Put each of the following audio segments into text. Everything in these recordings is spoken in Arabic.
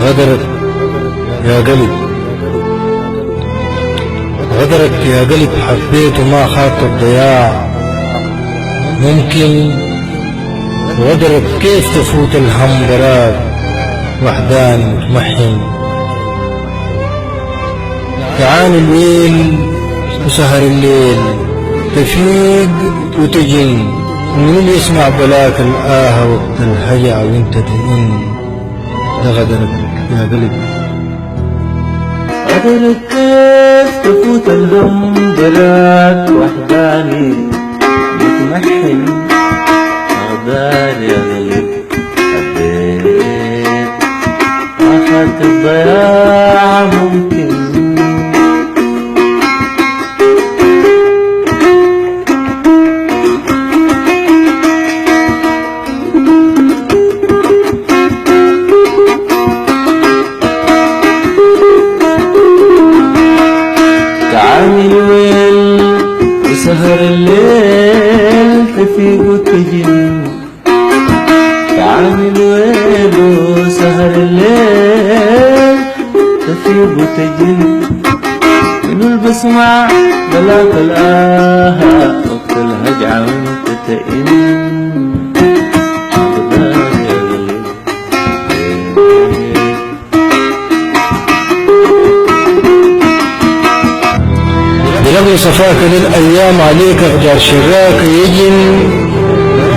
غدرت يا قلب، غدرت يا قلب، حبيت وما خاطر الضياع. ممكن غدرت كيف تفوت الهم براك وحداني متمحن. تعاني الليل وسهر الليل، تفيق وتجن، مين اللي يسمع بلاك الآه وقت الهجع وانت تئن. ده غدرك يا قلب. غدرك كيف تفوت الهم براك وحداني متمحن. غداني يا قلب حبيت أخذت الضياع. ممكن سهر الليل تفيق وتجن. تعامل ويل وسهر الليل تفيق وتجن. منو اللي بسمع بلاك الآه وقت الهجعة وانت تئن. بلغي صفاك للأيام عليك أقدار شراك يجن.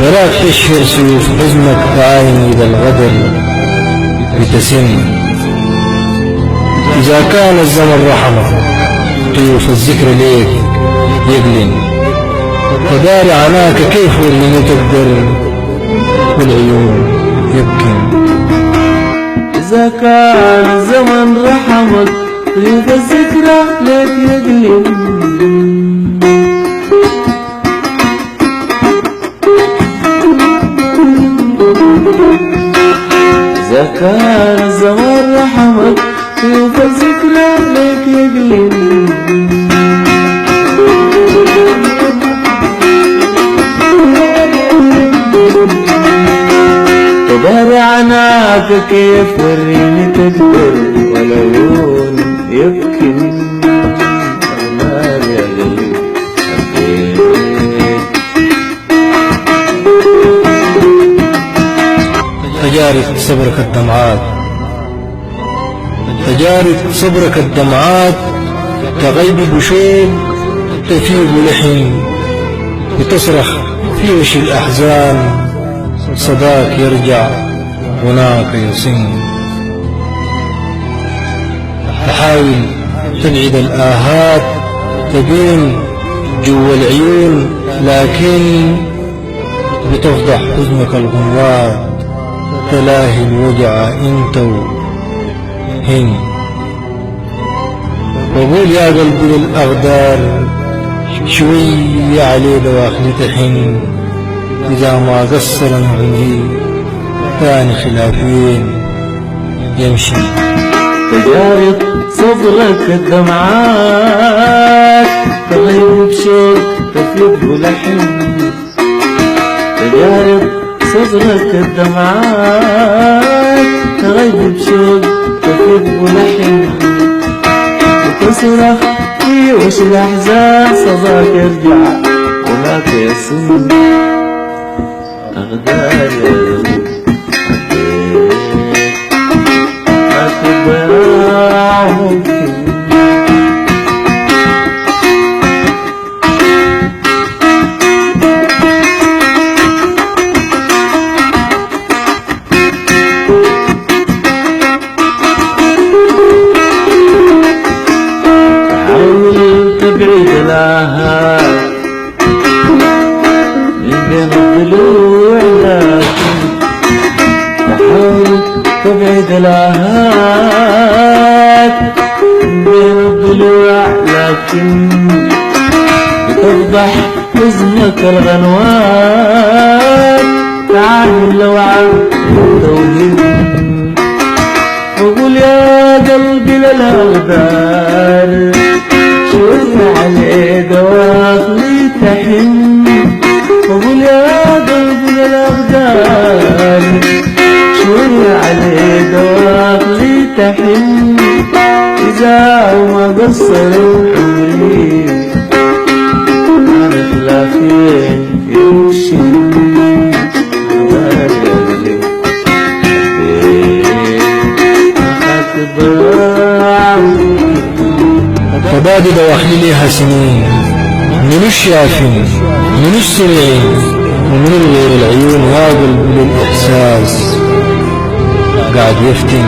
براك تشهر سيوف حزنك تعاين إذا الغدر بتسن. إذا كان الزمن رحمه طيوف الذكر ليك يقلن. فدار عناك كيف واللي ما تقدر والعيون يبكن. إذا كان الزمن رحمك طيب الذكرى لك يقلب. إذا كان الزمان رحمك طيب الذكرى لك يقلب. تداري عناك كيف وريني تقدر والعيون يبكي. أمان يا قلبي حبيت. تجارب صبرك الدمعات، تجارب صبرك الدمعات. تغيب بشوق تفيض لحن، وتصرخ في وش الأحزان. صداك يرجع هناك يصن. تحاول تبعد الآهات تبين جوا العيون، لكن بتفضح حزنك الغنوات. تلاهي الوجع انت وهن. وقول يا قلبي للأغدار شوي عليه دواخل تحن. إذا ما قصر عمري ثاني خلافين يمشي. تجارب صبرك الدمعات تغيب بشوق تفيض ولحن. تجارب صبرك الدمعات تغيب بشوق تفيض ولحن. وتصرخ في وش الأحزان. صداك يرجع هناك يصن. أغدار يا قلبي حبيت الضياع. ممكن تحاول تبعد الآهات من بين الضلوع، لكن تحاول تبعد الآهات من بين الضلوع، لكن بتفضح حزنك الغنوات. تعال لو عاد توهن. وقول يا قلبي للأغدار شوي عليه دواخلي تحن. وقول يا قلبي للأغدار شوي عليه دواخلي تحن إذا ما قصر عمري أنا خلافين في وشي فبادي دواخلي ليها سنين من الشافين من السمعين ومن الغير العيون واقل بالإحساس قاعد يفتن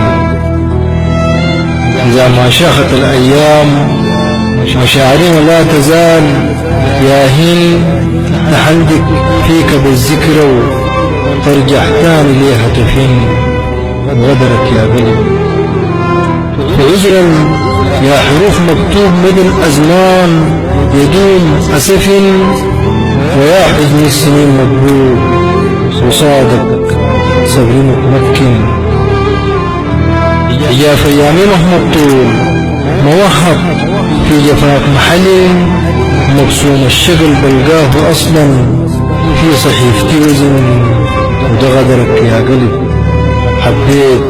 إذا ما شاخت الأيام مشاعرنا لا تزال ياهين تحلدك فيك بالذكرى وترجع تاني ليها تفن غدرك يا قلبي فعذرا يا حروف مكتوب مدى الأزمان يدوم أسف ويا حزن السنين مقبول وصادق صبري متمكن يا فيامي مهما طول موهب في جفاك محلي مقسوم الشغل بلقاه أصلا في صحيفتي وزن وده غدرك يا قلب حبيت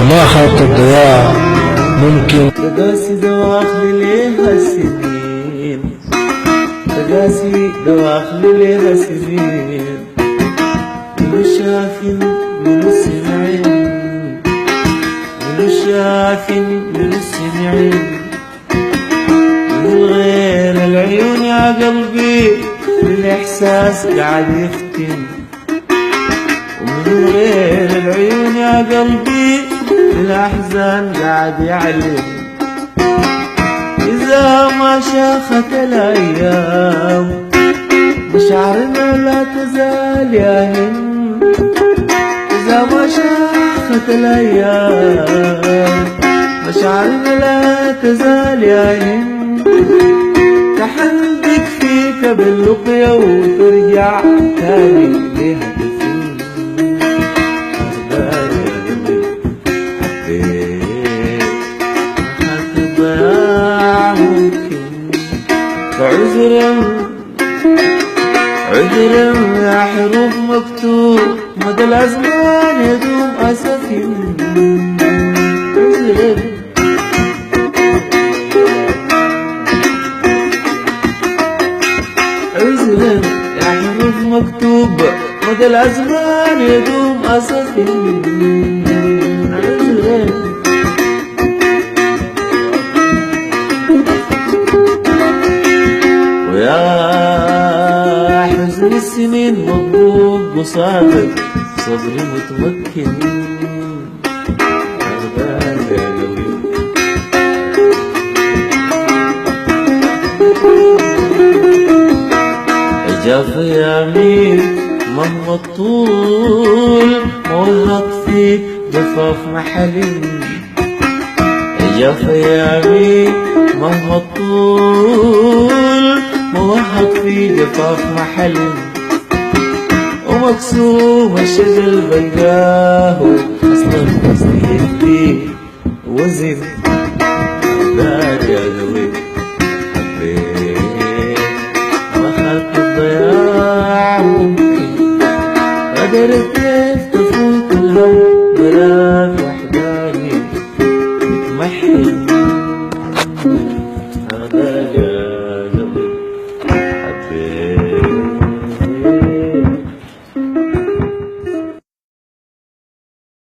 وما خاطر الضياع ممكن تقاسي دواخل ليها سنين تقاسي دواخل ليها سنين من شاف من السمعين من شاف من السمعين من غير العيون يا قلبي الإحساس قاعد يفتن ومن غير العيون يا قلبي الأحزان قاعد يعلم إذا ما شاخت الأيام مشاعرنا لا تزال ياهن إذا ما شاخت الأيام مشاعرنا لا تزال ياهن تحلدك فيك باللقيا وترجع تاني ليها تفين عذرا يا حروف مكتوب مدى الأزمان يدوم أسفي عذرا يا حروف مكتوب مدى الأزمان يدوم أسفي عذرا ويا حزن السنين مضروب وصادق صبري متمكن جاف يا مين مهما الطول موهق فيك جفاف محلي جاف يا مين مهما الطول موهق في جفاف محل ومقسوم الشجل بلقاه أصلا مستهدي وزن دار يا قلبي حبيت ما خلق الضياع ممكن قدرت كيف تفوت الهم بلاك